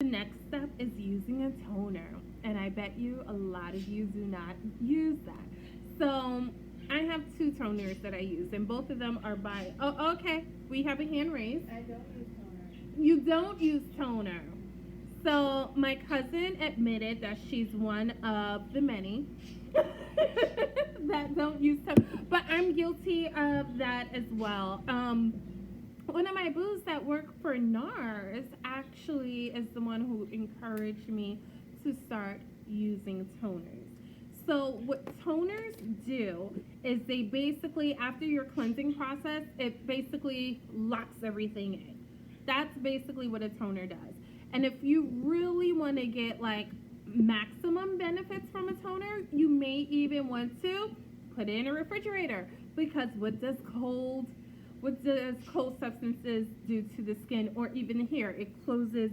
The next step is using a toner, and I bet you a lot of you do not use that. So I have two toners that I use, and both of them are by. Oh, okay. We have a hand raised. I don't use toner. You don't use toner. So my cousin admitted that she's one of the many that don't use toner, but I'm guilty of that as well. One of my boos that work for NARS actually is the one who encouraged me to start using toners. So what toners do is they basically, after your cleansing process, it basically locks everything in. That's basically what a toner does. And if you really want to get like maximum benefits from a toner, you may even want to put it in a refrigerator, because what does cold substances do to the skin or even the hair? It closes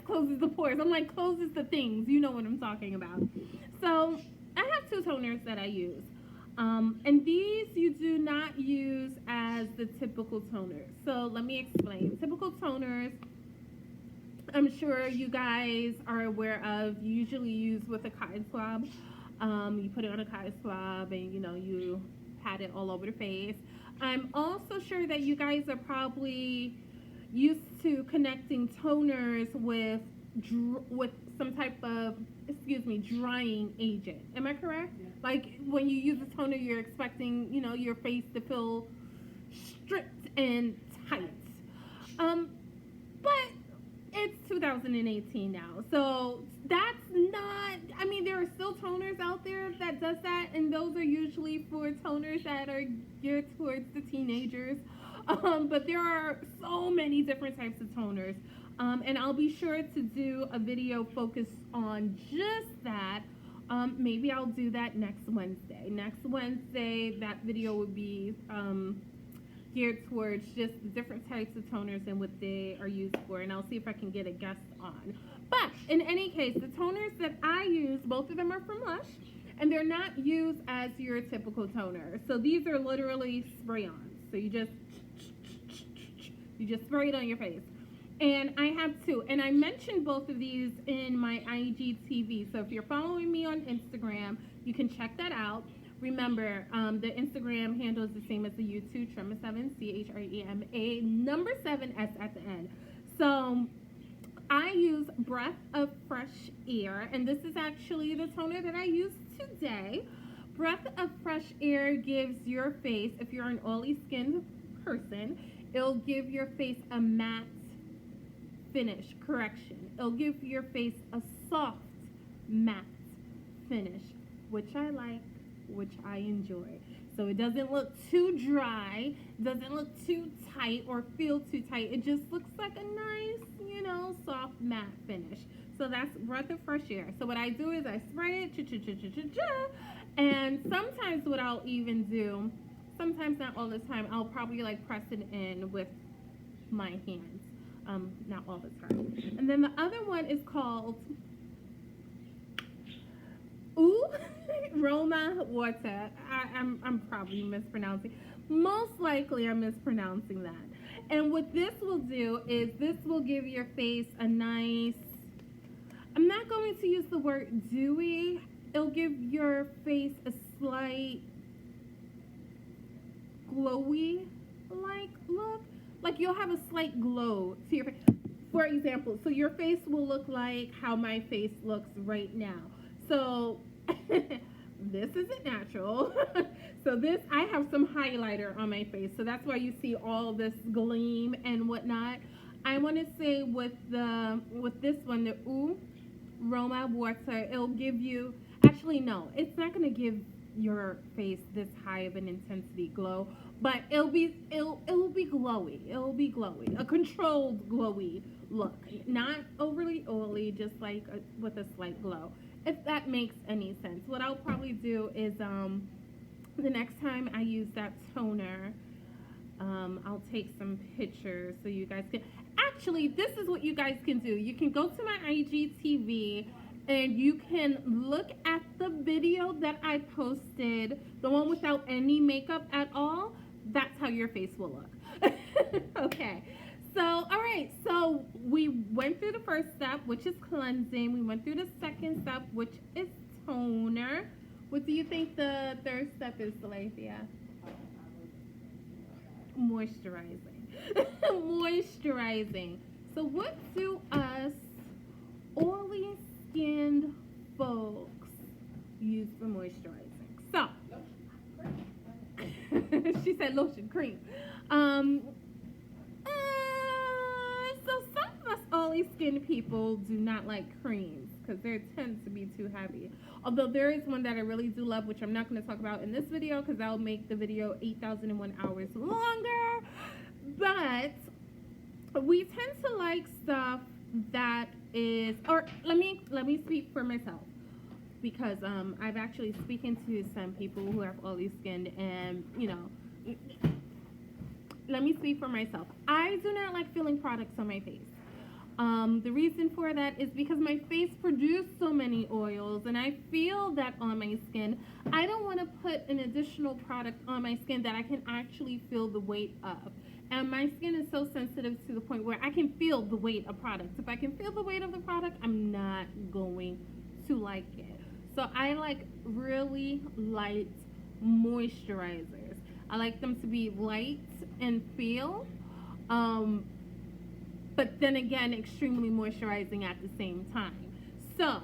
closes the pores. I'm like, closes the things. You know what I'm talking about. So I have two toners that I use. And these you do not use as the typical toners. So let me explain. Typical toners, I'm sure you guys are aware of, you usually use with a cotton swab. You put it on a cotton swab and you pat it all over the face. I'm also sure that you guys are probably used to connecting toners with some type of drying agent. Am I correct? Yeah. Like when you use a toner, you're expecting your face to feel stripped and tight. But it's 2018 now, so that's not. I mean, there are still toners out there that does that, and those are usually for toners that are geared towards the teenagers. But there are so many different types of toners, and I'll be sure to do a video focused on just that. Maybe I'll do that next Wednesday. Next Wednesday, that video would be geared towards just the different types of toners and what they are used for, and I'll see if I can get a guest on. But in any case, the toners that I use, both of them are from Lush, and they're not used as your typical toner. So these are literally spray-ons. So you just spray it on your face. And I have two, and I mentioned both of these in my IGTV. So if you're following me on Instagram, you can check that out. Remember, the Instagram handle is the same as the YouTube, Trema7, CHREMA, number 7S at the end. So I use Breath of Fresh Air, and this is actually the toner that I use today. Breath of Fresh Air gives your face, if you're an oily skinned person, it'll give your face a matte finish. Correction. It'll give your face a soft matte finish, which I like, which I enjoy. So it doesn't look too dry, doesn't look too tight or feel too tight. It just looks like a nice, soft matte finish. So that's Breath of Fresh Air. So what I do is I spray it, and sometimes what I'll even do, sometimes not all the time, I'll probably like press it in with my hands. Not all the time. And then the other one is called Roma Water. I'm probably mispronouncing. Most likely I'm mispronouncing that. And what this will do is this will give your face a nice, I'm not going to use the word dewy. It'll give your face a slight glowy like look. Like you'll have a slight glow to your face. For example, so your face will look like how my face looks right now. So this isn't natural. So this, I have some highlighter on my face. So that's why you see all this gleam and whatnot. I want to say with this one, the Roma Water, it'll give you, actually no, it's not going to give your face this high of an intensity glow, but it'll be glowy. It'll be glowy, a controlled glowy look, not overly oily, just like with a slight glow, if that makes any sense. What I'll probably do is the next time I use that toner, I'll take some pictures so you guys can, actually this is what you guys can do. You can go to my IGTV and you can look at the video that I posted, the one without any makeup at all. That's how your face will look. Okay, So, all right. So we went through the first step, which is cleansing. We went through the second step, which is toner. What do you think the third step is, Alethea? Moisturizing. Moisturizing. So what do us oily skinned folks use for moisturizing? So she said lotion cream. So some of us oily skinned people do not like creams because they tend to be too heavy. Although there is one that I really do love, which I'm not going to talk about in this video because that'll make the video 8,001 hours longer. But we tend to like stuff that is, or let me speak for myself, because I've actually speaking to some people who have oily skin, and let me speak for myself. I do not like feeling products on my face. The reason for that is because my face produces so many oils, and I feel that on my skin. I don't want to put an additional product on my skin that I can actually feel the weight of. And my skin is so sensitive to the point where I can feel the weight of products. If I can feel the weight of the product, I'm not going to like it. So I like really light moisturizers. I like them to be light and feel. But then again, extremely moisturizing at the same time. So,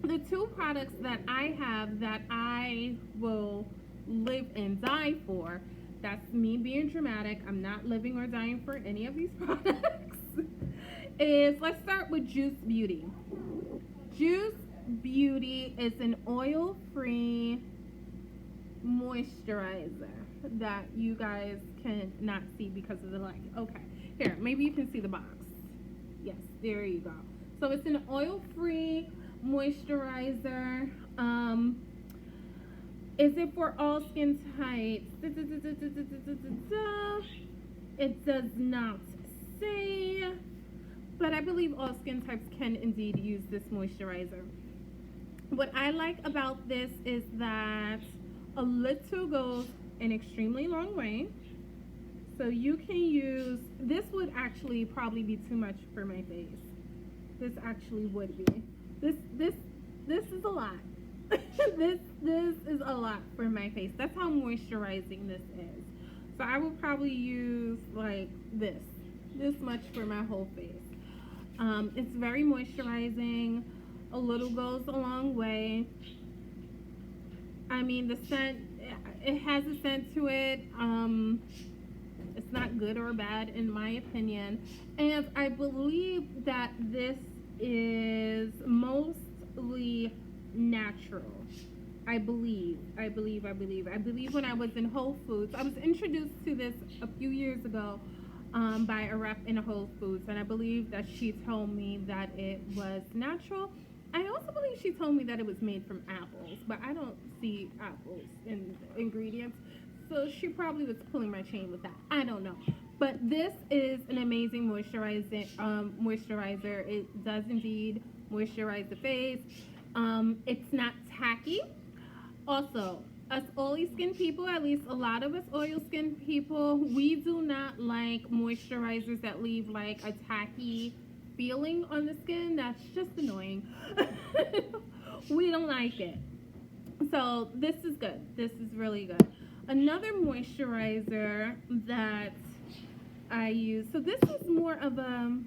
the two products that I have that I will live and die for, that's me being dramatic, I'm not living or dying for any of these products, is, let's start with Juice Beauty. Juice Beauty is an oil-free moisturizer that you guys cannot see because of the light. Okay. Here, maybe you can see the box. Yes, there you go. So it's an oil-free moisturizer. Is it for all skin types? It does not say, but I believe all skin types can indeed use this moisturizer. What I like about this is that a little goes an extremely long way. So you can use, this would actually probably be too much for my face. This actually would be. This is a lot. this is a lot for my face. That's how moisturizing this is. So I would probably use like this much for my whole face. It's very moisturizing. A little goes a long way. I mean, the scent, it has a scent to it. It's not good or bad in my opinion. And I believe that this is mostly natural. I believe when I was in Whole Foods, I was introduced to this a few years ago by a rep in Whole Foods, and I believe that she told me that it was natural. I also believe she told me that it was made from apples, but I don't see apples in the ingredients. So she probably was pulling my chain with that. I don't know. But this is an amazing moisturizer. It does indeed moisturize the face. It's not tacky. Also, us oily skin people, at least a lot of us oil skin people, we do not like moisturizers that leave like a tacky feeling on the skin. That's just annoying. We don't like it. So this is good. This is really good. Another moisturizer that I use, so this is more of a,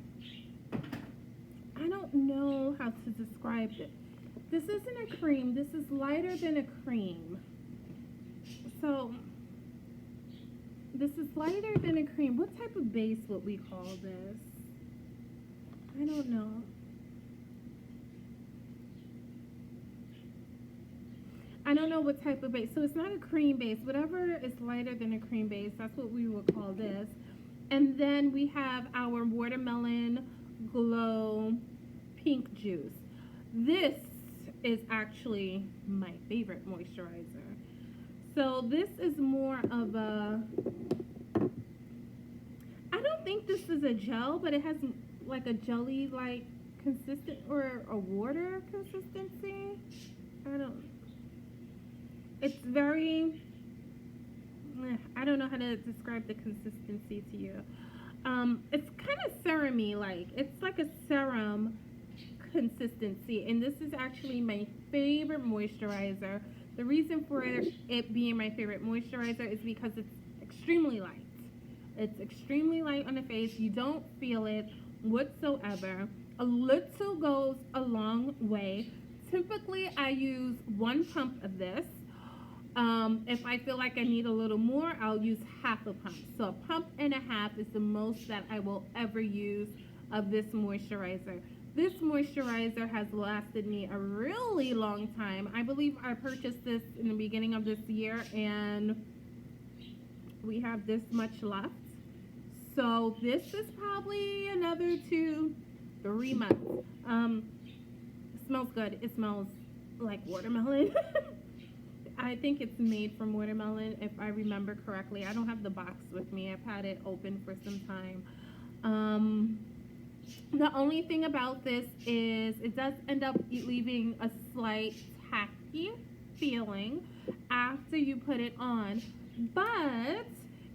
I don't know how to describe it. This isn't a cream. This is lighter than a cream. So this is lighter than a cream. What type of base would we call this? I don't know. I don't know what type of base. So it's not a cream base. Whatever is lighter than a cream base, that's what we would call this. And then we have our Watermelon Glow Pink Juice. This is actually my favorite moisturizer. So this is more of a, I don't think this is a gel, but it has like a jelly-like consistent, or a water consistency. I don't, it's very, I don't know how to describe the consistency to you. It's kind of serum-y, like it's like a serum consistency, and this is actually my favorite moisturizer. The reason for it being my favorite moisturizer is because it's extremely light. It's extremely light on the face. You don't feel it whatsoever. A little goes a long way. Typically, I use one pump of this. If I feel like I need a little more, I'll use half a pump. So a pump and a half is the most that I will ever use of this moisturizer. This moisturizer has lasted me a really long time. I believe I purchased this in the beginning of this year, and we have this much left. So this is probably another 2-3 months. It smells good. It smells like watermelon. I think it's made from watermelon, if I remember correctly. I don't have the box with me. I've had it open for some time. The only thing about this is it does end up leaving a slight tacky feeling after you put it on. But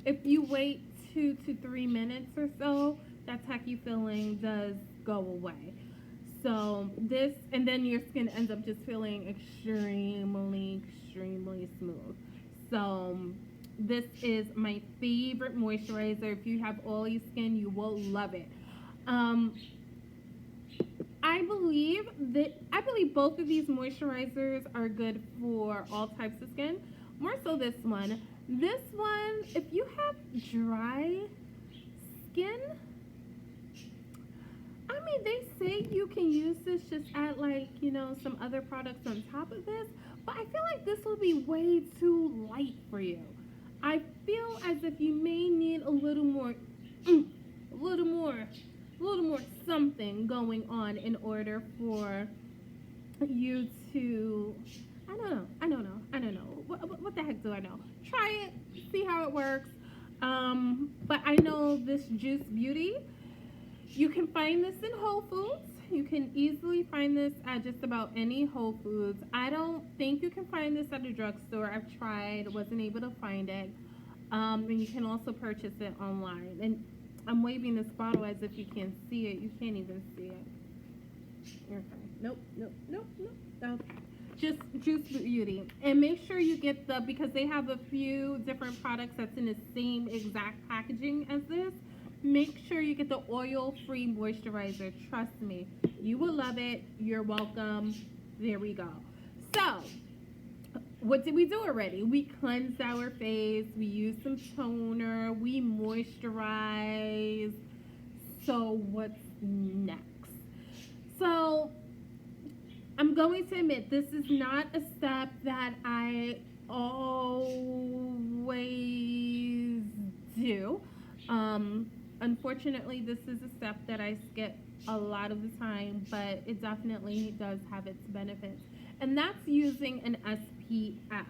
if you wait 2 to 3 minutes or so, that tacky feeling does go away. So this, and then your skin ends up just feeling extremely smooth. So this is my favorite moisturizer. If you have oily skin, you will love it. I believe both of these moisturizers are good for all types of skin. More so this one. This one, if you have dry skin, I mean, they say you can use this, just add like, some other products on top of this, but I feel like this will be way too light for you. I feel as if you may need a little more something going on in order for you to, I don't know. What the heck do I know? Try it, see how it works. But I know this Juice Beauty, you can find this in Whole Foods. You can easily find this at just about any Whole Foods. I don't think you can find this at a drugstore. I've tried, wasn't able to find it. And you can also purchase it online. And I'm waving this bottle as if you can see it. You can't even see it. Okay. Nope. Okay. Just Juice Beauty. And make sure you get because they have a few different products that's in the same exact packaging as this. Make sure you get the oil-free moisturizer. Trust me. You will love it. You're welcome. There we go. So, what did we do already? We cleansed our face. We used some toner. We moisturized. So, what's next? So, I'm going to admit, this is not a step that I always do. Unfortunately, this is a step that I skip a lot of the time, but it definitely does have its benefits. And that's using an SPF.